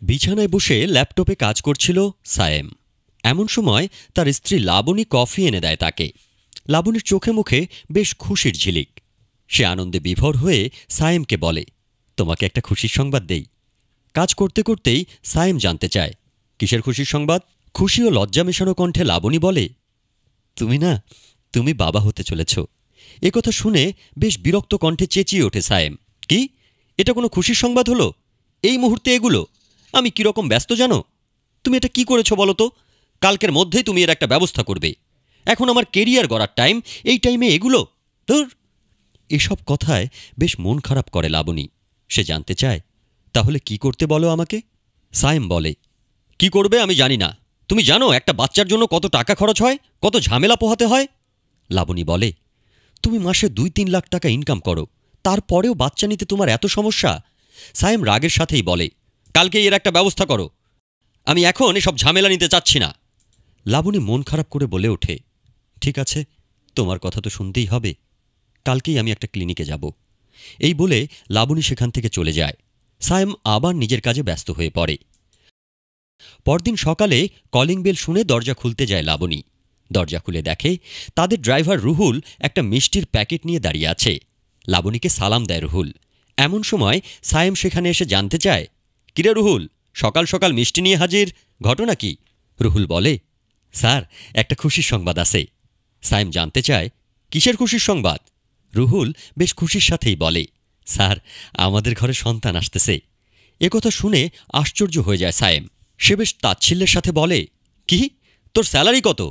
বিছানায় বসে ল্যাপটপে কাজ করছিল সায়েম। এমন সময় তার স্ত্রী লাবণী কফি এনে দেয় তাকে। লাবণীর চোখে মুখে বেশ খুশির ঝিলিক। সে আনন্দে বিভোর হয়ে সায়েমকে বলে, তোমাকে একটা খুশির সংবাদ দেই। কাজ করতে করতেই সায়েম জানতে চায়, কিসের খুশির সংবাদ? খুশি ও লজ্জা মেশানো কণ্ঠে লাবণী বলে, তুমি বাবা হতে চলেছ। একথা শুনে বেশ বিরক্ত কণ্ঠে চেঁচিয়ে ওঠে সায়েম, কি? এটা কোনো খুশির সংবাদ হলো? এই মুহূর্তে এগুলো? আমি কিরকম ব্যস্ত জানো? তুমি এটা কি করেছো বলো তো? কালকের মধ্যেই তুমি এর একটা ব্যবস্থা করবে। এখন আমার কেরিয়ার গড়ার টাইম, এই টাইমে এগুলো? ধুর! এসব কথায় বেশ মন খারাপ করে লাবণী। সে জানতে চায়, তাহলে কি করতে বলো আমাকে? সায়েম বলে, কি করবে আমি জানি না। তুমি জানো একটা বাচ্চার জন্য কত টাকা খরচ হয়, কত ঝামেলা পোহাতে হয়? লাবণী বলে, তুমি মাসে ২-৩ লাখ টাকা ইনকাম করো, তারপরেও বাচ্চা নিতে তোমার এত সমস্যা? সায়েম রাগের সাথেই বলে, কালকে এর একটা ব্যবস্থা করো। আমি এখন এসব ঝামেলা নিতে চাচ্ছি না। লাবণী মন খারাপ করে বলে ওঠে, ঠিক আছে, তোমার কথা তো শুনতেই হবে। কালকেই আমি একটা ক্লিনিকে যাব। এই বলে লাবণী সেখান থেকে চলে যায়। সায়েম আবার নিজের কাজে ব্যস্ত হয়ে পড়ে। পরদিন সকালে কলিং বেল শুনে দরজা খুলতে যায় লাবণী। দরজা খুলে দেখে তাদের ড্রাইভার রুহুল একটা মিষ্টির প্যাকেট নিয়ে দাঁড়িয়ে আছে। লাবণীকে সালাম দেয় রুহুল। এমন সময় সায়েম সেখানে এসে জানতে চায়, কিরে রুহুল, সকাল সকাল মিষ্টি নিয়ে হাজির, ঘটনা কি? রুহুল বলে, স্যার, একটা খুশির সংবাদ আছে। সায়েম জানতে চায়, কিসের খুশির সংবাদ? রুহুল বেশ খুশির সাথেই বলে, স্যার, আমাদের ঘরে সন্তান আসতেছে। একথা শুনে আশ্চর্য হয়ে যায় সায়েম। সে বেশ তাচ্ছিল্যের সাথে বলে, কি? তোর স্যালারি কত?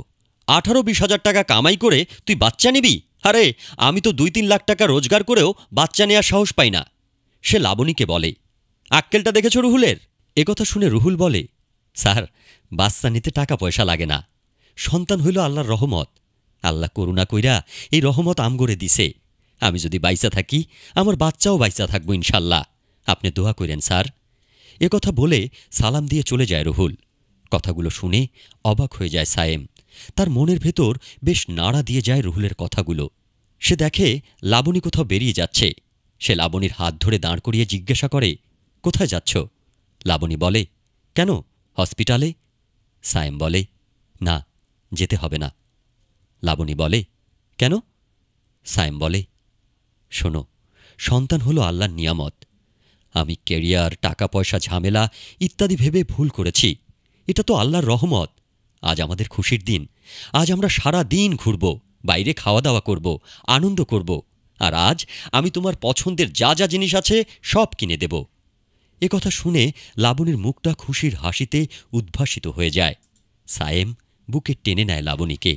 ১৮-২০ হাজার টাকা কামাই করে তুই বাচ্চা নিবি? আরে, আমি তো ২-৩ লাখ টাকা রোজগার করেও বাচ্চা নেওয়ার সাহস পাই না। সে লাবণীকে বলে, আক্কেলটা দেখেছ রুহুলের? একথা শুনে রুহুল বলে, স্যার, বাচ্চা নিতে টাকা পয়সা লাগে না। সন্তান হইল আল্লাহর রহমত। আল্লাহ করুণা কইরা এই রহমত আমগরে দিছে। আমি যদি বাইচা থাকি, আমার বাচ্চাও বাইচা থাকবো ইনশাল্লাহ। আপনি দোয়া করেন স্যার। একথা বলে সালাম দিয়ে চলে যায় রুহুল। কথাগুলো শুনে অবাক হয়ে যায় সায়েম। তার মনের ভেতর বেশ নাড়া দিয়ে যায় রুহুলের কথাগুলো। সে দেখে লাবণী কোথাও বেরিয়ে যাচ্ছে। সে লাবণীর হাত ধরে দাঁড় করিয়ে জিজ্ঞাসা করে, কোথায় যাচ্ছ? লাবণী বলে, কেন, হসপিটালে? সায়েম বলে, না, যেতে হবে না। লাবণী বলে, কেন? সায়েম বলে, শোনো, সন্তান হলো আল্লাহর নিয়ামত। আমি কেরিয়ার, টাকা পয়সা, ঝামেলা ইত্যাদি ভেবে ভুল করেছি। এটা তো আল্লাহর রহমত। আজ আমাদের খুশির দিন। আজ আমরা সারা দিন ঘুরব, বাইরে খাওয়া দাওয়া করব, আনন্দ করব। আর আজ আমি তোমার পছন্দের যা যা জিনিস আছে সব কিনে দেব। একথা শুনে লাবণীর মুখটা খুশির হাসিতে উদ্ভাসিত হয়ে যায়। সায়েম বুকে টেনে নেয় লাবণীকে।